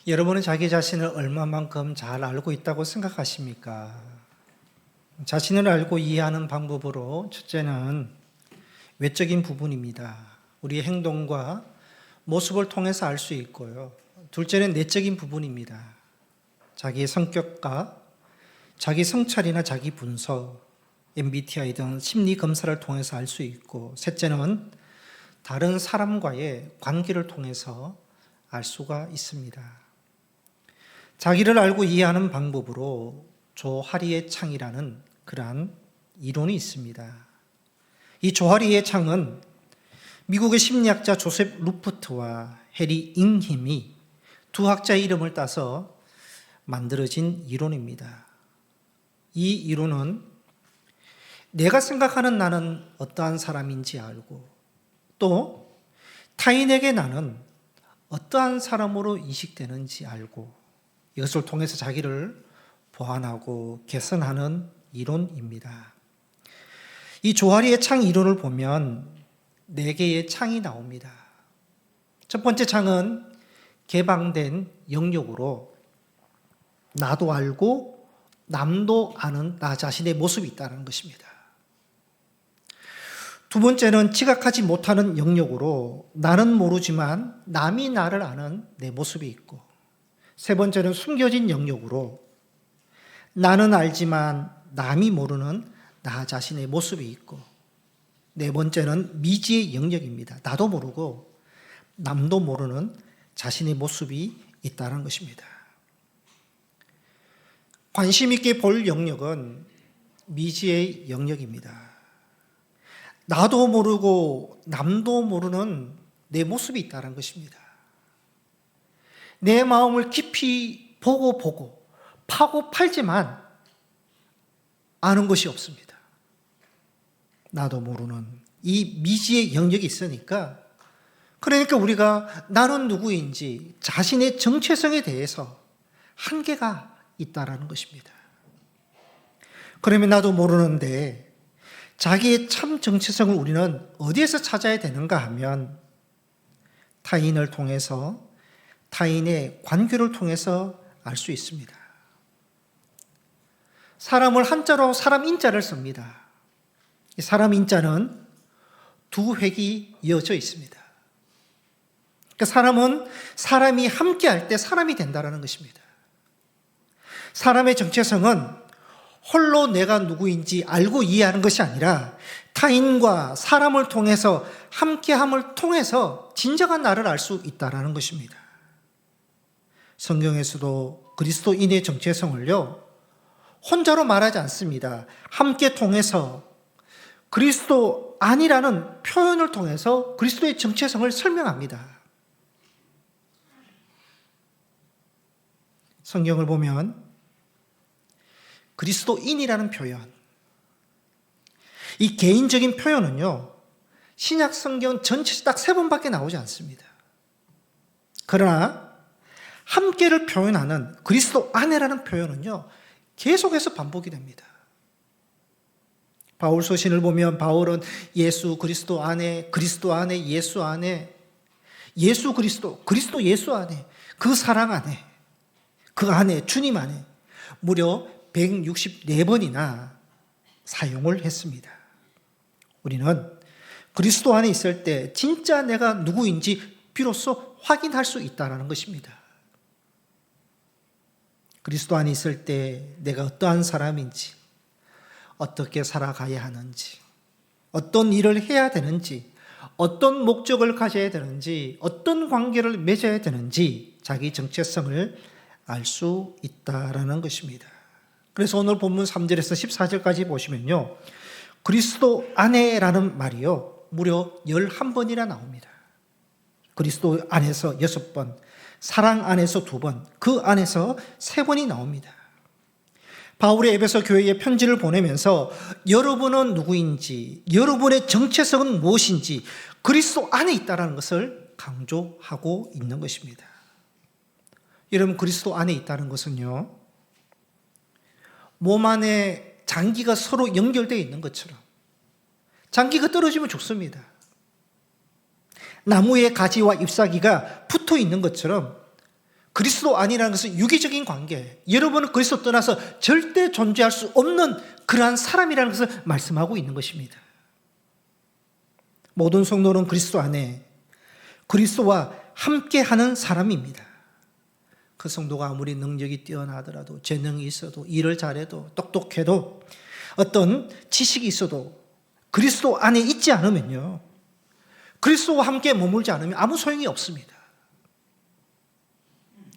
여러분은 자기 자신을 얼마만큼 잘 알고 있다고 생각하십니까? 자신을 알고 이해하는 방법으로 첫째는 외적인 부분입니다. 우리의 행동과 모습을 통해서 알 수 있고요. 둘째는 내적인 부분입니다. 자기의 성격과 자기 성찰이나 자기 분석, MBTI 등 심리 검사를 통해서 알 수 있고, 셋째는 다른 사람과의 관계를 통해서 알 수가 있습니다. 자기를 알고 이해하는 방법으로 조하리의 창이라는 그러한 이론이 있습니다. 이 조하리의 창은 미국의 심리학자 조셉 루프트와 해리 잉햄이 두 학자의 이름을 따서 만들어진 이론입니다. 이 이론은 내가 생각하는 나는 어떠한 사람인지 알고, 또 타인에게 나는 어떠한 사람으로 인식되는지 알고, 이것을 통해서 자기를 보완하고 개선하는 이론입니다. 이 조하리의 창 이론을 보면 4개의 창이 나옵니다. 첫 번째 창은 개방된 영역으로 나도 알고 남도 아는 나 자신의 모습이 있다는 것입니다. 두 번째는 지각하지 못하는 영역으로 나는 모르지만 남이 나를 아는 내 모습이 있고, 세 번째는 숨겨진 영역으로 나는 알지만 남이 모르는 나 자신의 모습이 있고, 네 번째는 미지의 영역입니다. 나도 모르고 남도 모르는 자신의 모습이 있다는 것입니다. 관심 있게 볼 영역은 미지의 영역입니다. 나도 모르고 남도 모르는 내 모습이 있다는 것입니다. 내 마음을 깊이 보고 파고 팔지만 아는 것이 없습니다. 나도 모르는 이 미지의 영역이 있으니까, 그러니까 우리가 나는 누구인지 자신의 정체성에 대해서 한계가 있다라는 것입니다. 그러면 나도 모르는데 자기의 참 정체성을 우리는 어디에서 찾아야 되는가 하면 타인을 통해서, 타인의 관계를 통해서 알 수 있습니다. 사람을 한자로 사람 인자를 씁니다. 이 사람 인자는 두 획이 이어져 있습니다. 그러니까 사람은 사람이 함께할 때 사람이 된다는 것입니다. 사람의 정체성은 홀로 내가 누구인지 알고 이해하는 것이 아니라 타인과 사람을 통해서, 함께함을 통해서 진정한 나를 알 수 있다는 것입니다. 성경에서도 그리스도인의 정체성을요, 혼자로 말하지 않습니다. 함께 통해서 그리스도 안이라는 표현을 통해서 그리스도의 정체성을 설명합니다. 성경을 보면 그리스도인이라는 표현, 이 개인적인 표현은요, 신약 성경 전체 딱 3번밖에 나오지 않습니다. 그러나 함께를 표현하는 그리스도 안에라는 표현은요, 계속해서 반복이 됩니다. 바울 서신을 보면 바울은 예수 그리스도 안에, 그리스도 안에, 예수 안에, 예수 그리스도, 그리스도 예수 안에, 그 사랑 안에, 그 안에, 주님 안에 무려 164번이나 사용을 했습니다. 우리는 그리스도 안에 있을 때 진짜 내가 누구인지 비로소 확인할 수 있다는 것입니다. 그리스도 안에 있을 때 내가 어떠한 사람인지, 어떻게 살아가야 하는지, 어떤 일을 해야 되는지, 어떤 목적을 가져야 되는지, 어떤 관계를 맺어야 되는지 자기 정체성을 알 수 있다라는 것입니다. 그래서 오늘 본문 3절에서 14절까지 보시면요, 그리스도 안에라는 말이요, 무려 11번이나 나옵니다. 그리스도 안에서 6번, 사랑 안에서 2번, 그 안에서 3번이 나옵니다. 바울의 에베소 교회에 편지를 보내면서 여러분은 누구인지, 여러분의 정체성은 무엇인지 그리스도 안에 있다는 것을 강조하고 있는 것입니다. 여러분, 그리스도 안에 있다는 것은요, 몸 안에 장기가 서로 연결되어 있는 것처럼, 장기가 떨어지면 죽습니다. 나무의 가지와 잎사귀가 붙어 있는 것처럼 그리스도 아니라는 것은 유기적인 관계, 여러분은 그리스도 떠나서 절대 존재할 수 없는 그러한 사람이라는 것을 말씀하고 있는 것입니다. 모든 성도는 그리스도 안에 그리스도와 함께하는 사람입니다. 그 성도가 아무리 능력이 뛰어나더라도, 재능이 있어도, 일을 잘해도, 똑똑해도, 어떤 지식이 있어도 그리스도 안에 있지 않으면요, 그리스도와 함께 머물지 않으면 아무 소용이 없습니다.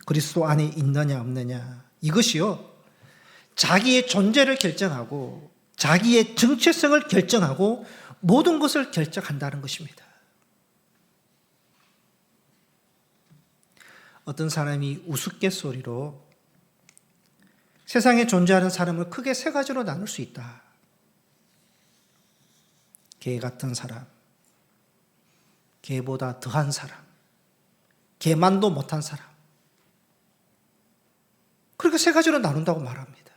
그리스도 안에 있느냐 없느냐, 이것이요, 자기의 존재를 결정하고 자기의 정체성을 결정하고 모든 것을 결정한다는 것입니다. 어떤 사람이 우스갯소리로 세상에 존재하는 사람을 크게 세 가지로 나눌 수 있다. 개 같은 사람, 개보다 더한 사람, 개만도 못한 사람. 그렇게 세 가지로 나눈다고 말합니다.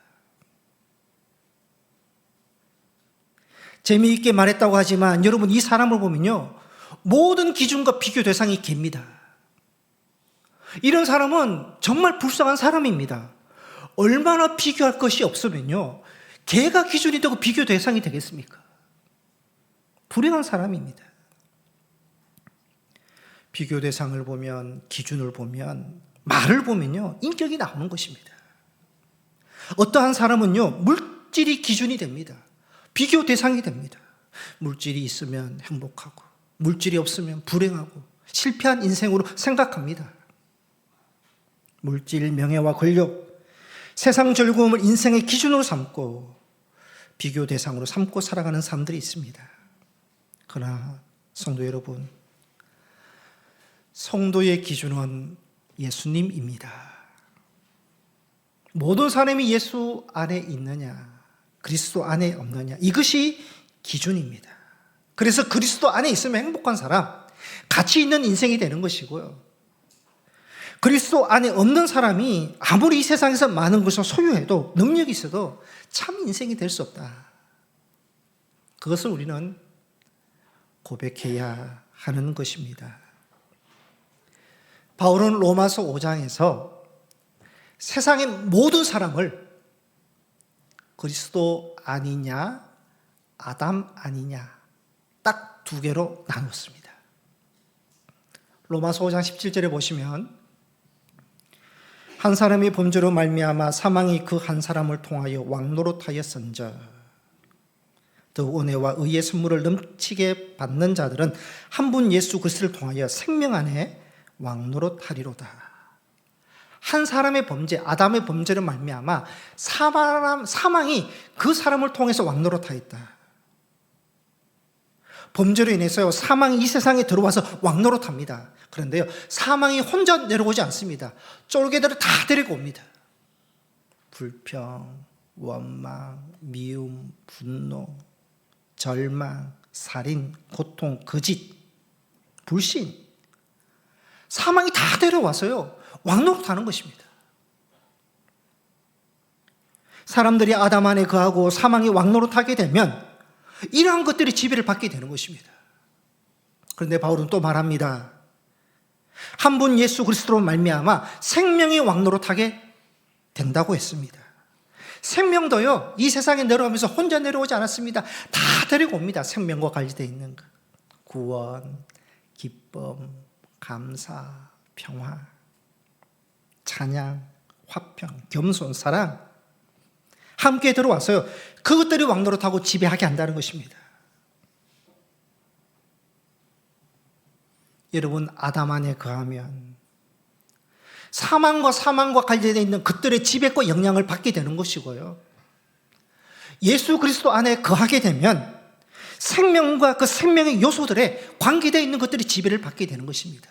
재미있게 말했다고 하지만 여러분, 이 사람을 보면요, 모든 기준과 비교 대상이 개입니다. 이런 사람은 정말 불쌍한 사람입니다. 얼마나 비교할 것이 없으면요, 개가 기준이 되고 비교 대상이 되겠습니까? 불행한 사람입니다. 비교 대상을 보면, 기준을 보면, 말을 보면요, 인격이 나오는 것입니다. 어떠한 사람은요, 물질이 기준이 됩니다. 비교 대상이 됩니다. 물질이 있으면 행복하고, 물질이 없으면 불행하고, 실패한 인생으로 생각합니다. 물질, 명예와 권력, 세상 즐거움을 인생의 기준으로 삼고 비교 대상으로 삼고 살아가는 사람들이 있습니다. 그러나 성도 여러분, 성도의 기준은 예수님입니다. 모든 사람이 예수 안에 있느냐, 그리스도 안에 없느냐, 이것이 기준입니다. 그래서 그리스도 안에 있으면 행복한 사람, 가치 있는 인생이 되는 것이고요, 그리스도 안에 없는 사람이 아무리 이 세상에서 많은 것을 소유해도, 능력이 있어도 참 인생이 될 수 없다. 그것을 우리는 고백해야 하는 것입니다. 바울은 로마서 5장에서 세상의 모든 사람을 그리스도 아니냐, 아담 아니냐, 딱 두 개로 나눴습니다. 로마서 5장 17절에 보시면, 한 사람이 범죄로 말미암아 사망이 그 한 사람을 통하여 왕노릇하였은즉 더욱 은혜와 의의 선물을 넘치게 받는 자들은 한 분 예수 그리스도를 통하여 생명 안에 왕노릇하리로다. 한 사람의 범죄, 아담의 범죄로 말미암아 사망이 그 사람을 통해서 왕노릇하였다. 범죄로 인해서 사망이 이 세상에 들어와서 왕노릇합니다. 그런데요, 사망이 혼자 내려오지 않습니다. 쫄개들을 다 데리고 옵니다. 불평, 원망, 미움, 분노, 절망, 살인, 고통, 거짓, 불신, 사망이 다 데려와서요, 왕노릇하는 것입니다. 사람들이 아담 안에 거하고 사망이 왕노릇하게 되면 이러한 것들이 지배를 받게 되는 것입니다. 그런데 바울은 또 말합니다. 한 분 예수 그리스도로 말미암아 생명이 왕노릇하게 된다고 했습니다. 생명도요, 이 세상에 내려오면서 혼자 내려오지 않았습니다. 다 데리고 옵니다. 생명과 관련되어 있는 것, 구원, 기쁨, 감사, 평화, 찬양, 화평, 겸손, 사랑, 함께 들어와서요, 그것들이 왕노릇하고 지배하게 한다는 것입니다. 여러분, 아담 안에 거하면 사망과 관련되어 있는 것들의 지배과 영향을 받게 되는 것이고요, 예수 그리스도 안에 거하게 되면 생명과 그 생명의 요소들에 관계되어 있는 것들이 지배를 받게 되는 것입니다.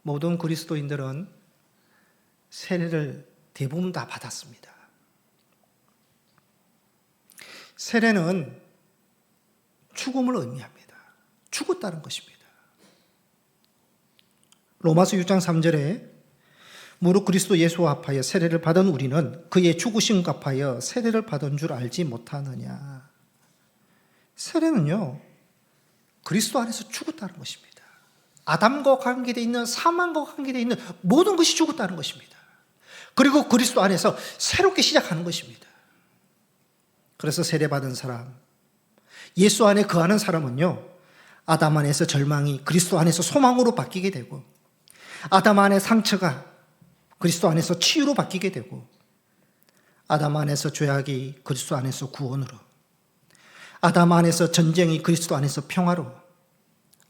모든 그리스도인들은 세례를 대부분 다 받았습니다. 세례는 죽음을 의미합니다. 죽었다는 것입니다. 로마서 6장 3절에 무릇 그리스도 예수와 합하여 세례를 받은 우리는 그의 죽으심과 합하여 세례를 받은 줄 알지 못하느냐. 세례는요, 그리스도 안에서 죽었다는 것입니다. 아담과 관계되어 있는 사망과 관계되어 있는 모든 것이 죽었다는 것입니다. 그리고 그리스도 안에서 새롭게 시작하는 것입니다. 그래서 세례받은 사람, 예수 안에 거하는 사람은요, 아담 안에서 절망이 그리스도 안에서 소망으로 바뀌게 되고, 아담 안의 상처가 그리스도 안에서 치유로 바뀌게 되고, 아담 안에서 죄악이 그리스도 안에서 구원으로, 아담 안에서 전쟁이 그리스도 안에서 평화로,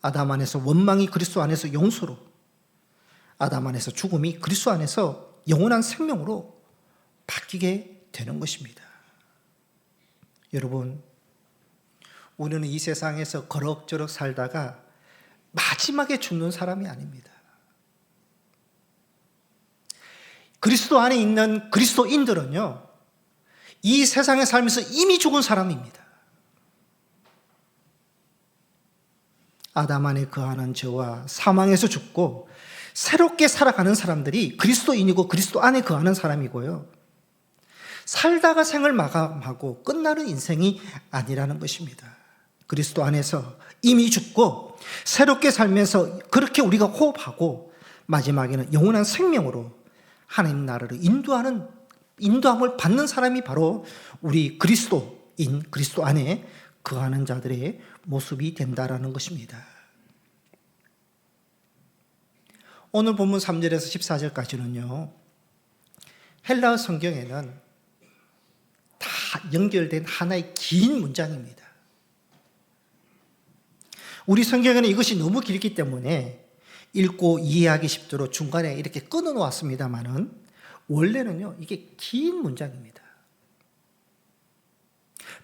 아담 안에서 원망이 그리스도 안에서 용서로, 아담 안에서 죽음이 그리스도 안에서 영원한 생명으로 바뀌게 되는 것입니다. 여러분, 우리는 이 세상에서 그럭저럭 살다가 마지막에 죽는 사람이 아닙니다. 그리스도 안에 있는 그리스도인들은요, 이 세상에 살면서 이미 죽은 사람입니다. 아담 안에 거하는 저와 사망에서 죽고 새롭게 살아가는 사람들이 그리스도인이고 그리스도 안에 거하는 사람이고요, 살다가 생을 마감하고 끝나는 인생이 아니라는 것입니다. 그리스도 안에서 이미 죽고 새롭게 살면서 그렇게 우리가 호흡하고 마지막에는 영원한 생명으로 하나님 나라를 인도함을 받는 사람이 바로 우리 그리스도인, 그리스도 안에 거하는 자들의 모습이 된다라는 것입니다. 오늘 본문 3절에서 14절까지는요, 헬라어 성경에는 다 연결된 하나의 긴 문장입니다. 우리 성경에는 이것이 너무 길기 때문에 읽고 이해하기 쉽도록 중간에 이렇게 끊어 놓았습니다만은 원래는요, 이게 긴 문장입니다.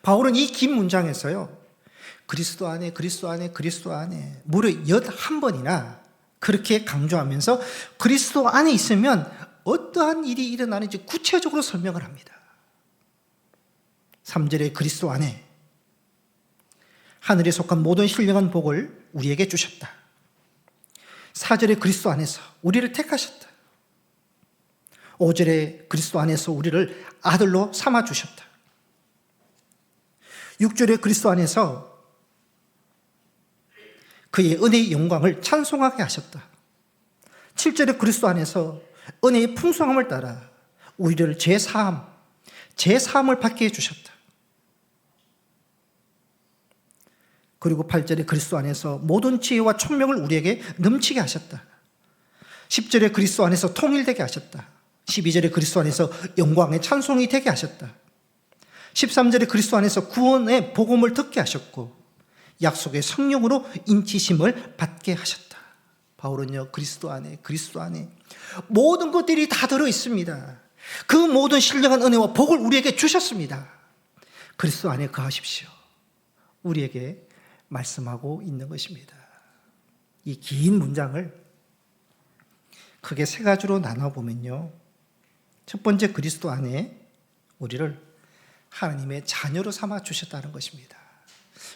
바울은 이 긴 문장에서요, 그리스도 안에, 그리스도 안에, 그리스도 안에 무려 11번이나 그렇게 강조하면서 그리스도 안에 있으면 어떠한 일이 일어나는지 구체적으로 설명을 합니다. 3절에 그리스도 안에 하늘에 속한 모든 신령한 복을 우리에게 주셨다. 4절에 그리스도 안에서 우리를 택하셨다. 5절에 그리스도 안에서 우리를 아들로 삼아 주셨다. 6절에 그리스도 안에서 그의 은혜의 영광을 찬송하게 하셨다. 7절에 그리스도 안에서 은혜의 풍성함을 따라 우리를 제사함을 받게 해주셨다. 그리고 8절에 그리스도 안에서 모든 지혜와 총명을 우리에게 넘치게 하셨다. 10절에 그리스도 안에서 통일되게 하셨다. 12절에 그리스도 안에서 영광의 찬송이 되게 하셨다. 13절에 그리스도 안에서 구원의 복음을 듣게 하셨고 약속의 성령으로 인치심을 받게 하셨다. 바울은요, 그리스도 안에 모든 것들이 다 들어 있습니다. 그 모든 신령한 은혜와 복을 우리에게 주셨습니다. 그리스도 안에 거하십시오, 우리에게 말씀하고 있는 것입니다. 이 긴 문장을 크게 세 가지로 나눠보면요, 첫 번째, 그리스도 안에 우리를 하나님의 자녀로 삼아 주셨다는 것입니다.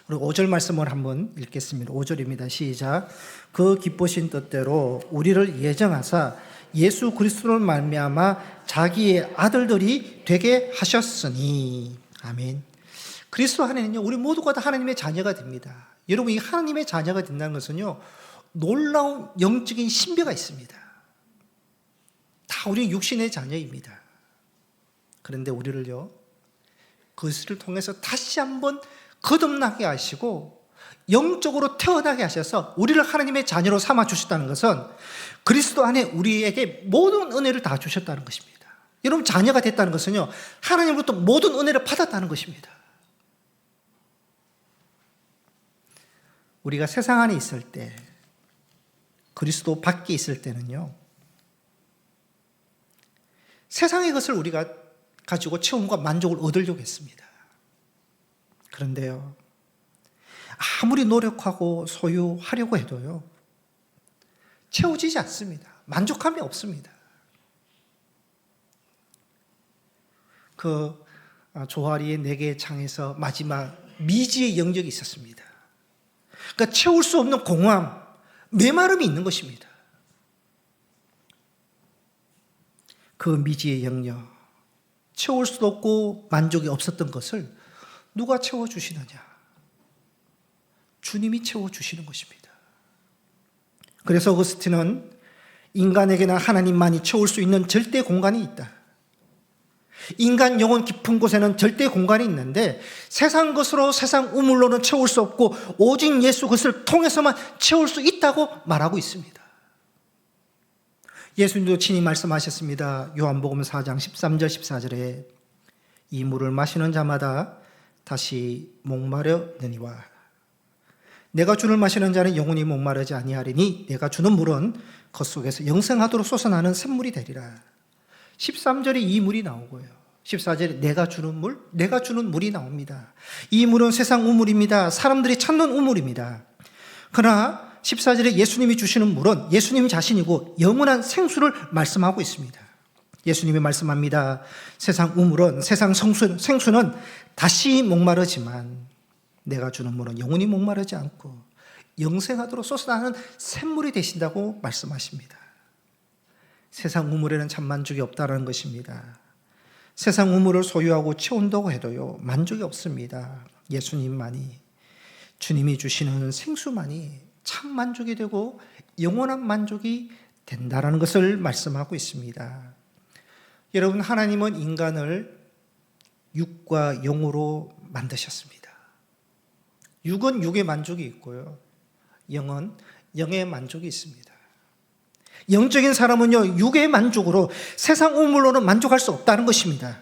그리고 5절 말씀을 한번 읽겠습니다. 5절입니다. 시작. 그 기쁘신 뜻대로 우리를 예정하사 예수 그리스도를 말미암아 자기의 아들들이 되게 하셨으니. 아멘. 그리스도 안에는요, 우리 모두가 다 하나님의 자녀가 됩니다. 여러분, 이 하나님의 자녀가 된다는 것은요, 놀라운 영적인 신비가 있습니다. 다 우리 육신의 자녀입니다. 그런데 우리를요, 그것을 통해서 다시 한번 거듭나게 하시고 영적으로 태어나게 하셔서 우리를 하나님의 자녀로 삼아 주셨다는 것은 그리스도 안에 우리에게 모든 은혜를 다 주셨다는 것입니다. 여러분, 자녀가 됐다는 것은요, 하나님으로부터 모든 은혜를 받았다는 것입니다. 우리가 세상 안에 있을 때, 그리스도 밖에 있을 때는요, 세상의 것을 우리가 가지고 체험과 만족을 얻으려고 했습니다. 그런데요, 아무리 노력하고 소유하려고 해도요, 채워지지 않습니다. 만족함이 없습니다. 그 조아리의 4개의 창에서 마지막 미지의 영역이 있었습니다. 그러니까 채울 수 없는 공허함, 메마름이 있는 것입니다. 그 미지의 영역, 채울 수도 없고 만족이 없었던 것을 누가 채워주시느냐? 주님이 채워주시는 것입니다. 그래서 어거스틴은 인간에게나 하나님만이 채울 수 있는 절대 공간이 있다. 인간 영혼 깊은 곳에는 절대 공간이 있는데 세상 것으로 세상 우물로는 채울 수 없고 오직 예수 그것을 통해서만 채울 수 있다고 말하고 있습니다. 예수님도 친히 말씀하셨습니다. 요한복음 4장 13절 14절에 이 물을 마시는 자마다 다시 목마르느니와 내가 주를 마시는 자는 영원히 목마르지 아니하리니 내가 주는 물은 그 속에서 영생하도록 솟아나는 샘물이 되리라. 13절에 이 물이 나오고요. 14절에 내가 주는 물, 내가 주는 물이 나옵니다. 이 물은 세상 우물입니다. 사람들이 찾는 우물입니다. 그러나 14절에 예수님이 주시는 물은 예수님 자신이고 영원한 생수를 말씀하고 있습니다. 예수님이 말씀합니다. 세상 우물은, 세상 생수는 다시 목마르지만 내가 주는 물은 영원히 목마르지 않고 영생하도록 솟아나는 샘물이 되신다고 말씀하십니다. 세상 우물에는 참 만족이 없다는 것입니다. 세상 우물을 소유하고 채운다고 해도요, 만족이 없습니다. 예수님만이, 주님이 주시는 생수만이 참 만족이 되고 영원한 만족이 된다는 것을 말씀하고 있습니다. 여러분, 하나님은 인간을 육과 영으로 만드셨습니다. 육은 육의 만족이 있고요, 영은 영의 만족이 있습니다. 영적인 사람은요, 육의 만족으로 세상 우물로는 만족할 수 없다는 것입니다.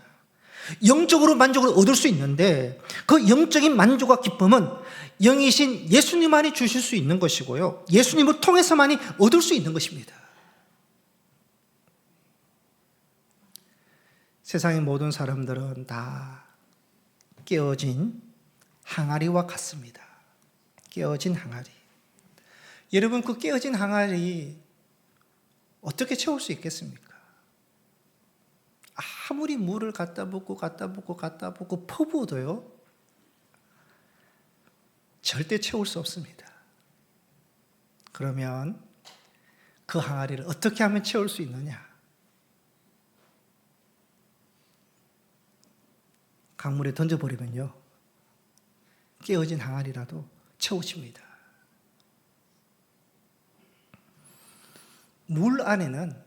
영적으로 만족을 얻을 수 있는데 그 영적인 만족과 기쁨은 영이신 예수님만이 주실 수 있는 것이고요, 예수님을 통해서만이 얻을 수 있는 것입니다. 세상의 모든 사람들은 다 깨어진 항아리와 같습니다. 깨어진 항아리. 여러분, 그 깨어진 항아리 어떻게 채울 수 있겠습니까? 아무리 물을 갖다 붓고 퍼부어도요, 절대 채울 수 없습니다. 그러면 그 항아리를 어떻게 하면 채울 수 있느냐? 강물에 던져버리면요, 깨어진 항아리라도 채우십니다. 물 안에는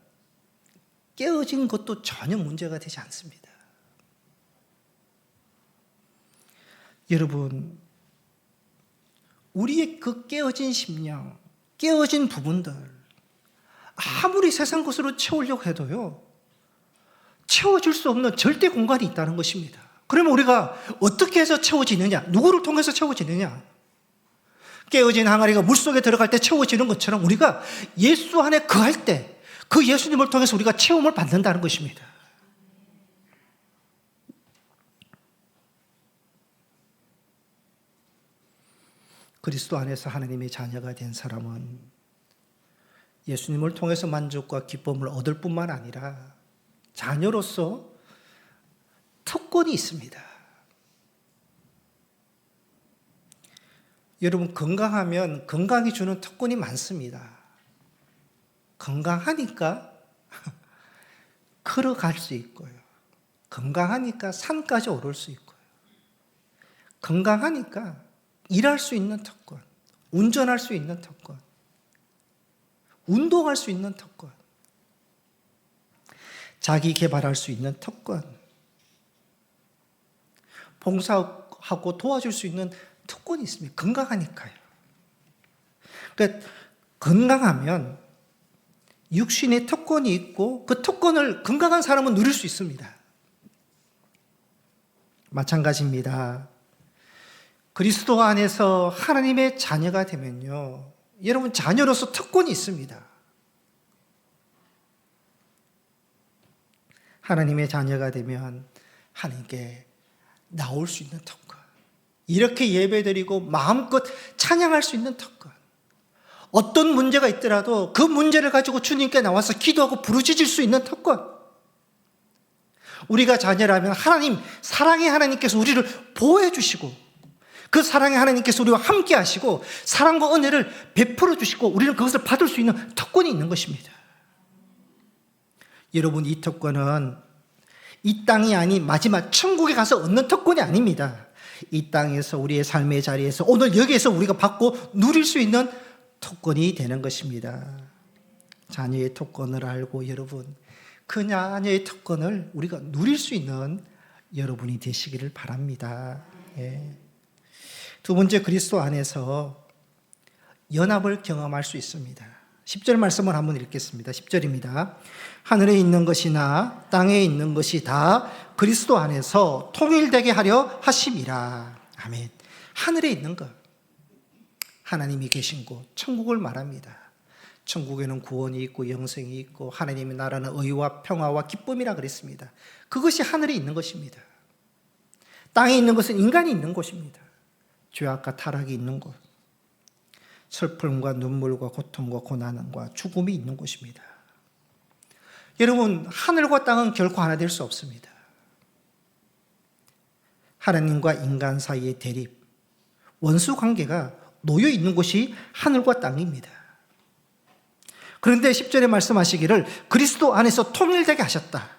깨어진 것도 전혀 문제가 되지 않습니다. 여러분, 우리의 그 깨어진 심령, 깨어진 부분들 아무리 세상 것으로 채우려고 해도요, 채워질 수 없는 절대 공간이 있다는 것입니다. 그러면 우리가 어떻게 해서 채워지느냐? 누구를 통해서 채워지느냐? 깨어진 항아리가 물속에 들어갈 때 채워지는 것처럼 우리가 예수 안에 거할 때 그 예수님을 통해서 우리가 체험을 받는다는 것입니다. 그리스도 안에서 하나님의 자녀가 된 사람은 예수님을 통해서 만족과 기쁨을 얻을 뿐만 아니라 자녀로서 특권이 있습니다. 여러분, 건강하면 건강이 주는 특권이 많습니다. 건강하니까 걸어갈 수 있고요, 건강하니까 산까지 오를 수 있고요, 건강하니까 일할 수 있는 특권, 운전할 수 있는 특권, 운동할 수 있는 특권, 자기 개발할 수 있는 특권, 봉사하고 도와줄 수 있는 특권이 있습니다. 건강하니까요. 그러니까 건강하면 육신의 특권이 있고 그 특권을 건강한 사람은 누릴 수 있습니다. 마찬가지입니다. 그리스도 안에서 하나님의 자녀가 되면요, 여러분, 자녀로서 특권이 있습니다. 하나님의 자녀가 되면 하나님께 나올 수 있는 특권, 이렇게 예배드리고 마음껏 찬양할 수 있는 특권, 어떤 문제가 있더라도 그 문제를 가지고 주님께 나와서 기도하고 부르짖을 수 있는 특권, 우리가 자녀라면 하나님, 사랑의 하나님께서 우리를 보호해 주시고 그 사랑의 하나님께서 우리와 함께 하시고 사랑과 은혜를 베풀어 주시고 우리는 그것을 받을 수 있는 특권이 있는 것입니다. 여러분, 이 특권은 이 땅이 아닌 마지막 천국에 가서 얻는 특권이 아닙니다. 이 땅에서 우리의 삶의 자리에서 오늘 여기에서 우리가 받고 누릴 수 있는 토건이 되는 것입니다. 자녀의 토건을 알고 여러분, 그 자녀의 토건을 우리가 누릴 수 있는 여러분이 되시기를 바랍니다. 예. 두 번째, 그리스도 안에서 연합을 경험할 수 있습니다. 10절 말씀을 한번 읽겠습니다. 10절입니다. 하늘에 있는 것이나 땅에 있는 것이 다 그리스도 안에서 통일되게 하려 하심이라. 아멘. 하늘에 있는 것, 하나님이 계신 곳, 천국을 말합니다. 천국에는 구원이 있고 영생이 있고 하나님의 나라는 의와 평화와 기쁨이라 그랬습니다. 그것이 하늘에 있는 것입니다. 땅에 있는 것은 인간이 있는 곳입니다. 죄악과 타락이 있는 곳, 슬픔과 눈물과 고통과 고난과 죽음이 있는 곳입니다. 여러분, 하늘과 땅은 결코 하나 될 수 없습니다. 하나님과 인간 사이의 대립, 원수 관계가 놓여 있는 곳이 하늘과 땅입니다. 그런데 10절에 말씀하시기를 그리스도 안에서 통일되게 하셨다.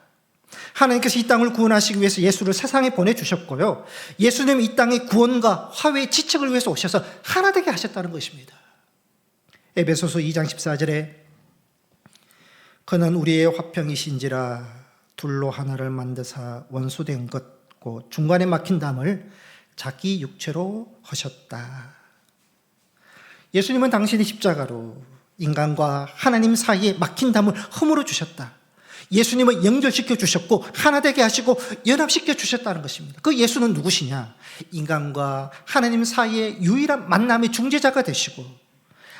하나님께서 이 땅을 구원하시기 위해서 예수를 세상에 보내주셨고요, 예수님 이 땅의 구원과 화해의 지책을 위해서 오셔서 하나 되게 하셨다는 것입니다. 에베소서 2장 14절에 그는 우리의 화평이신지라 둘로 하나를 만드사 원수된 것고 중간에 막힌 담을 자기 육체로 하셨다. 예수님은 당신의 십자가로 인간과 하나님 사이에 막힌 담을 허물어 주셨다. 예수님을 연결시켜 주셨고 하나 되게 하시고 연합시켜 주셨다는 것입니다. 그 예수는 누구시냐? 인간과 하나님 사이의 유일한 만남의 중재자가 되시고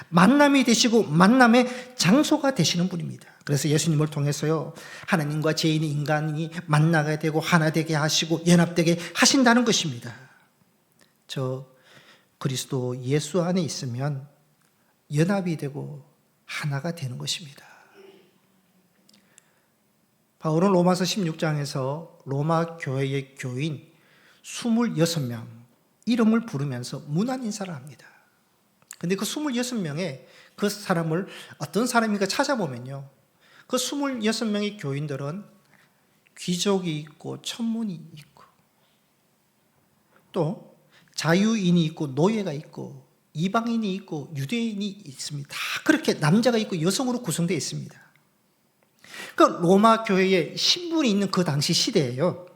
만남이 되시고 만남의 장소가 되시는 분입니다. 그래서 예수님을 통해서요, 하나님과 죄인인 인간이 만나게 되고 하나 되게 하시고 연합되게 하신다는 것입니다. 저 그리스도 예수 안에 있으면 연합이 되고 하나가 되는 것입니다. 바울은 로마서 16장에서 로마 교회의 교인 26명 이름을 부르면서 문안 인사를 합니다. 근데 그 26명의 그 사람을 어떤 사람인가 찾아보면요, 그 26명의 교인들은 귀족이 있고 천문이 있고 또 자유인이 있고 노예가 있고 이방인이 있고 유대인이 있습니다. 다 그렇게 남자가 있고 여성으로 구성되어 있습니다. 그 로마 교회에 신분이 있는 그 당시 시대에요,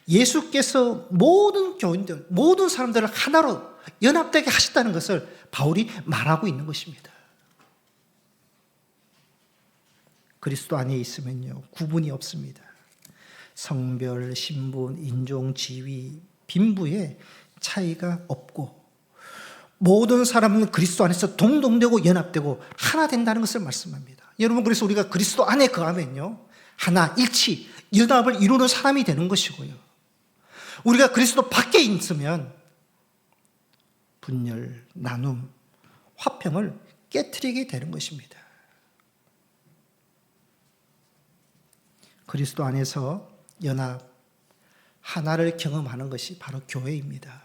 예수께서 모든 교인들, 모든 사람들을 하나로 연합되게 하셨다는 것을 바울이 말하고 있는 것입니다. 그리스도 안에 있으면요, 구분이 없습니다. 성별, 신분, 인종, 지위, 빈부에 차이가 없고 모든 사람은 그리스도 안에서 동동되고 연합되고 하나 된다는 것을 말씀합니다. 여러분, 그래서 우리가 그리스도 안에 거하면요, 하나, 일치, 연합을 이루는 사람이 되는 것이고요, 우리가 그리스도 밖에 있으면 분열, 나눔, 화평을 깨트리게 되는 것입니다. 그리스도 안에서 연합, 하나를 경험하는 것이 바로 교회입니다.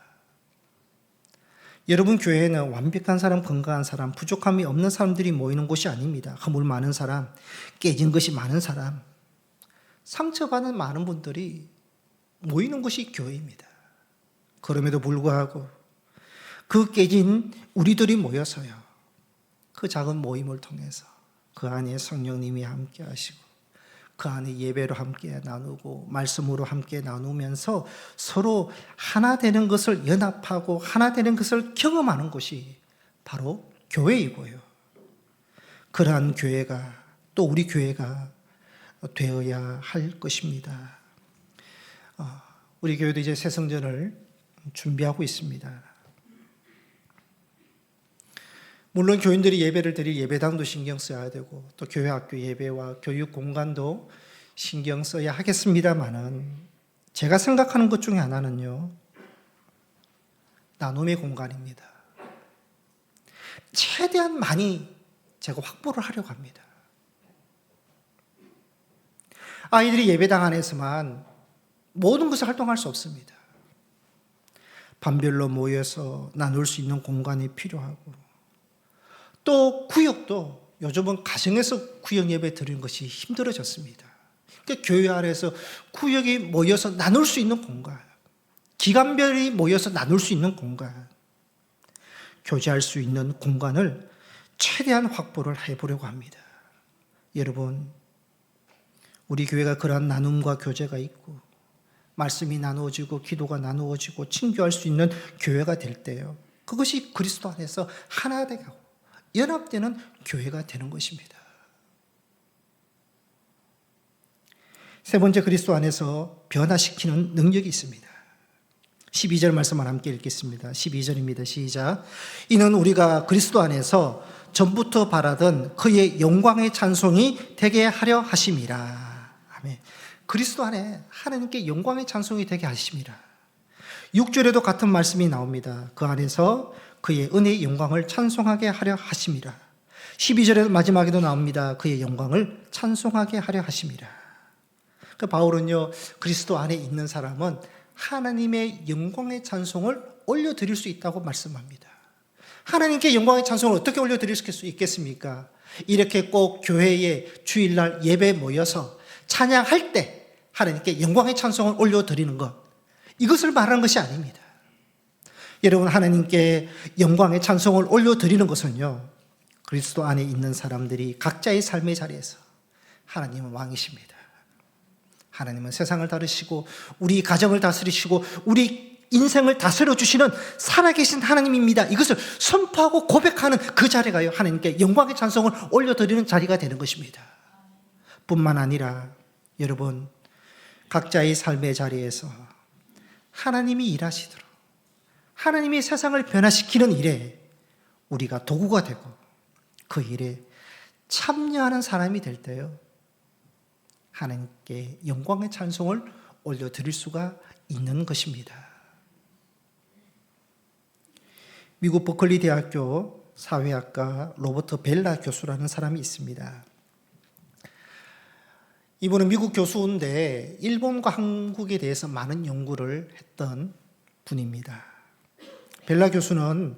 여러분, 교회는 완벽한 사람, 건강한 사람, 부족함이 없는 사람들이 모이는 곳이 아닙니다. 허물 많은 사람, 깨진 것이 많은 사람, 상처받은 많은 분들이 모이는 곳이 교회입니다. 그럼에도 불구하고 그 깨진 우리들이 모여서요, 그 작은 모임을 통해서 그 안에 성령님이 함께 하시고 그 안에 예배로 함께 나누고 말씀으로 함께 나누면서 서로 하나 되는 것을 연합하고 하나 되는 것을 경험하는 곳이 바로 교회이고요, 그러한 교회가 또 우리 교회가 되어야 할 것입니다. 우리 교회도 이제 새성전을 준비하고 있습니다. 물론 교인들이 예배를 드릴 예배당도 신경 써야 되고 또 교회 학교 예배와 교육 공간도 신경 써야 하겠습니다만은, 제가 생각하는 것 중에 하나는요, 나눔의 공간입니다. 최대한 많이 제가 확보를 하려고 합니다. 아이들이 예배당 안에서만 모든 것을 활동할 수 없습니다. 반별로 모여서 나눌 수 있는 공간이 필요하고, 또 구역도 요즘은 가정에서 구역 예배 드리는 것이 힘들어졌습니다. 그러니까 교회 안에서 구역이 모여서 나눌 수 있는 공간, 기간별이 모여서 나눌 수 있는 공간, 교제할 수 있는 공간을 최대한 확보를 해보려고 합니다. 여러분, 우리 교회가 그러한 나눔과 교제가 있고 말씀이 나누어지고 기도가 나누어지고 친교할 수 있는 교회가 될 때요, 그것이 그리스도 안에서 하나 되고 연합되는 교회가 되는 것입니다. 세 번째, 그리스도 안에서 변화시키는 능력이 있습니다. 12절 말씀을 함께 읽겠습니다. 12절입니다. 시작. 이는 우리가 그리스도 안에서 전부터 바라던 그의 영광의 찬송이 되게 하려 하심이라. 아멘. 그리스도 안에 하나님께 영광의 찬송이 되게 하심이라. 6절에도 같은 말씀이 나옵니다. 그 안에서 그의 은혜의 영광을 찬송하게 하려 하심이라. 12절에 마지막에도 나옵니다. 그의 영광을 찬송하게 하려 하심이라. 그 바울은요, 그리스도 안에 있는 사람은 하나님의 영광의 찬송을 올려드릴 수 있다고 말씀합니다. 하나님께 영광의 찬송을 어떻게 올려드릴 수 있겠습니까? 이렇게 꼭 교회에 주일날 예배에 모여서 찬양할 때 하나님께 영광의 찬송을 올려드리는 것, 이것을 말하는 것이 아닙니다. 여러분, 하나님께 영광의 찬송을 올려드리는 것은요, 그리스도 안에 있는 사람들이 각자의 삶의 자리에서 하나님은 왕이십니다. 하나님은 세상을 다루시고 우리 가정을 다스리시고 우리 인생을 다스려 주시는 살아계신 하나님입니다. 이것을 선포하고 고백하는 그 자리가요, 하나님께 영광의 찬송을 올려드리는 자리가 되는 것입니다. 뿐만 아니라 여러분, 각자의 삶의 자리에서 하나님이 일하시도록 하나님이 세상을 변화시키는 일에 우리가 도구가 되고 그 일에 참여하는 사람이 될 때요, 하나님께 영광의 찬송을 올려드릴 수가 있는 것입니다. 미국 버클리 대학교 사회학과 로버트 벨라 교수라는 사람이 있습니다. 이분은 미국 교수인데 일본과 한국에 대해서 많은 연구를 했던 분입니다. 벨라 교수는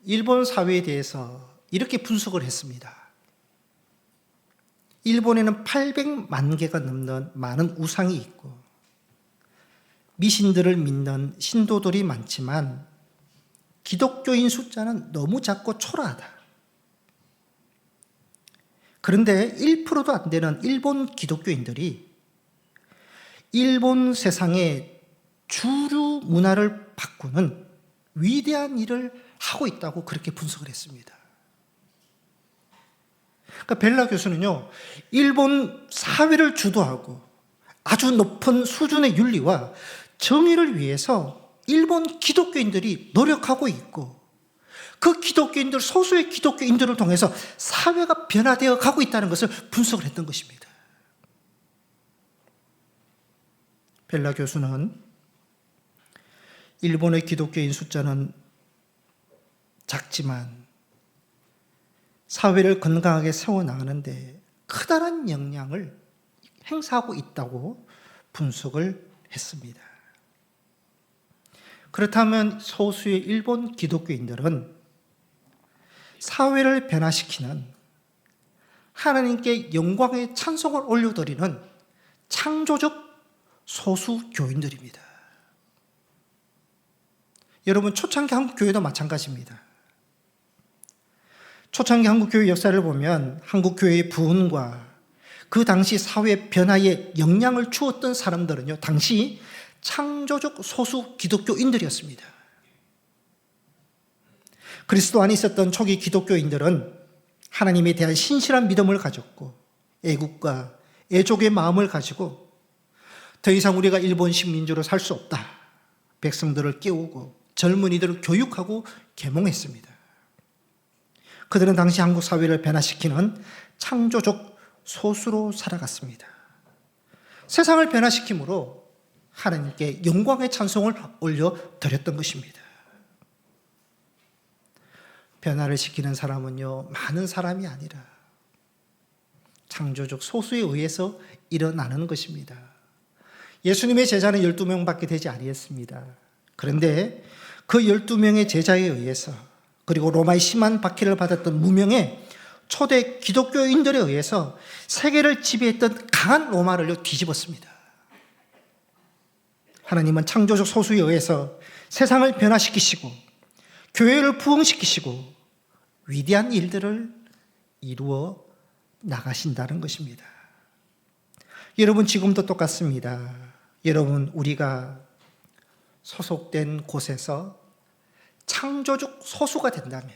일본 사회에 대해서 이렇게 분석을 했습니다. 일본에는 800만 개가 넘는 많은 우상이 있고 미신들을 믿는 신도들이 많지만 기독교인 숫자는 너무 작고 초라하다. 그런데 1%도 안 되는 일본 기독교인들이 일본 세상의 주류 문화를 바꾸는 위대한 일을 하고 있다고 그렇게 분석을 했습니다. 그러니까 벨라 교수는요, 일본 사회를 주도하고 아주 높은 수준의 윤리와 정의를 위해서 일본 기독교인들이 노력하고 있고 그 기독교인들, 소수의 기독교인들을 통해서 사회가 변화되어 가고 있다는 것을 분석을 했던 것입니다. 벨라 교수는 일본의 기독교인 숫자는 작지만 사회를 건강하게 세워나가는데 커다란 영향을 행사하고 있다고 분석을 했습니다. 그렇다면 소수의 일본 기독교인들은 사회를 변화시키는 하나님께 영광의 찬송을 올려드리는 창조적 소수 교인들입니다. 여러분, 초창기 한국교회도 마찬가지입니다. 초창기 한국교회 역사를 보면 한국교회의 부흥과 그 당시 사회 변화에 영향을 주었던 사람들은요, 당시 창조적 소수 기독교인들이었습니다. 그리스도 안에 있었던 초기 기독교인들은 하나님에 대한 신실한 믿음을 가졌고 애국과 애족의 마음을 가지고 더 이상 우리가 일본 식민지로 살 수 없다, 백성들을 깨우고 젊은이들을 교육하고 계몽했습니다. 그들은 당시 한국 사회를 변화시키는 창조적 소수로 살아갔습니다. 세상을 변화시킴으로 하나님께 영광의 찬송을 올려드렸던 것입니다. 변화를 시키는 사람은요, 많은 사람이 아니라 창조적 소수에 의해서 일어나는 것입니다. 예수님의 제자는 12명밖에 되지 아니했습니다. 그런데 그 12명의 제자에 의해서, 그리고 로마의 심한 박해를 받았던 무명의 초대 기독교인들에 의해서 세계를 지배했던 강한 로마를 뒤집었습니다. 하나님은 창조적 소수에 의해서 세상을 변화시키시고 교회를 부흥시키시고 위대한 일들을 이루어 나가신다는 것입니다. 여러분, 지금도 똑같습니다. 여러분, 우리가 소속된 곳에서 창조적 소수가 된다면,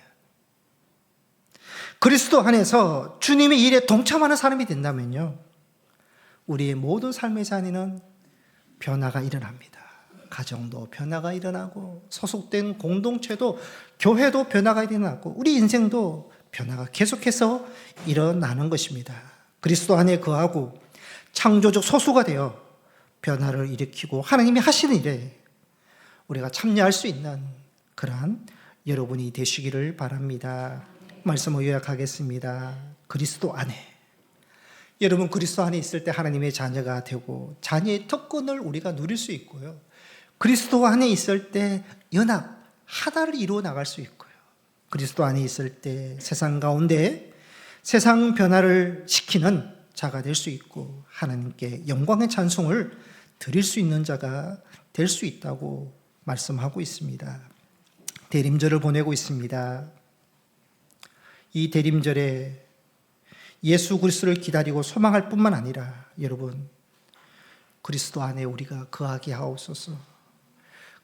그리스도 안에서 주님의 일에 동참하는 사람이 된다면요, 우리의 모든 삶의 자리는 변화가 일어납니다. 가정도 변화가 일어나고, 소속된 공동체도, 교회도 변화가 일어나고, 우리 인생도 변화가 계속해서 일어나는 것입니다. 그리스도 안에 거하고 창조적 소수가 되어 변화를 일으키고 하나님이 하시는 일에 우리가 참여할 수 있는 그러한 여러분이 되시기를 바랍니다. 말씀을 요약하겠습니다. 그리스도 안에, 여러분, 그리스도 안에 있을 때 하나님의 자녀가 되고 자녀의 특권을 우리가 누릴 수 있고요, 그리스도 안에 있을 때 연합, 하나를 이루어 나갈 수 있고요, 그리스도 안에 있을 때 세상 가운데 세상 변화를 시키는 자가 될 수 있고 하나님께 영광의 찬송을 드릴 수 있는 자가 될 수 있다고 말씀하고 있습니다. 대림절을 보내고 있습니다. 이 대림절에 예수 그리스도를 기다리고 소망할 뿐만 아니라 여러분, 그리스도 안에 우리가 거하게 하옵소서.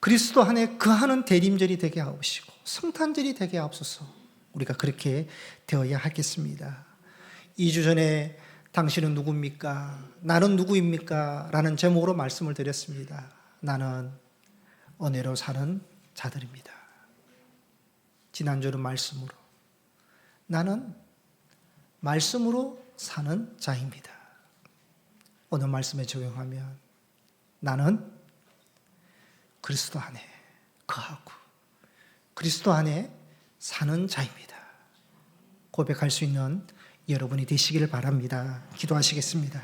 그리스도 안에 거하는 대림절이 되게 하옵시고 성탄절이 되게 하옵소서. 우리가 그렇게 되어야 하겠습니다. 2주 전에 당신은 누굽니까? 나는 누구입니까? 라는 제목으로 말씀을 드렸습니다. 나는 은혜로 사는 자들입니다. 지난주는 말씀으로, 나는 말씀으로 사는 자입니다. 오늘 말씀에 적용하면 나는 그리스도 안에 거하고 그리스도 안에 사는 자입니다. 고백할 수 있는 여러분이 되시기를 바랍니다. 기도하시겠습니다.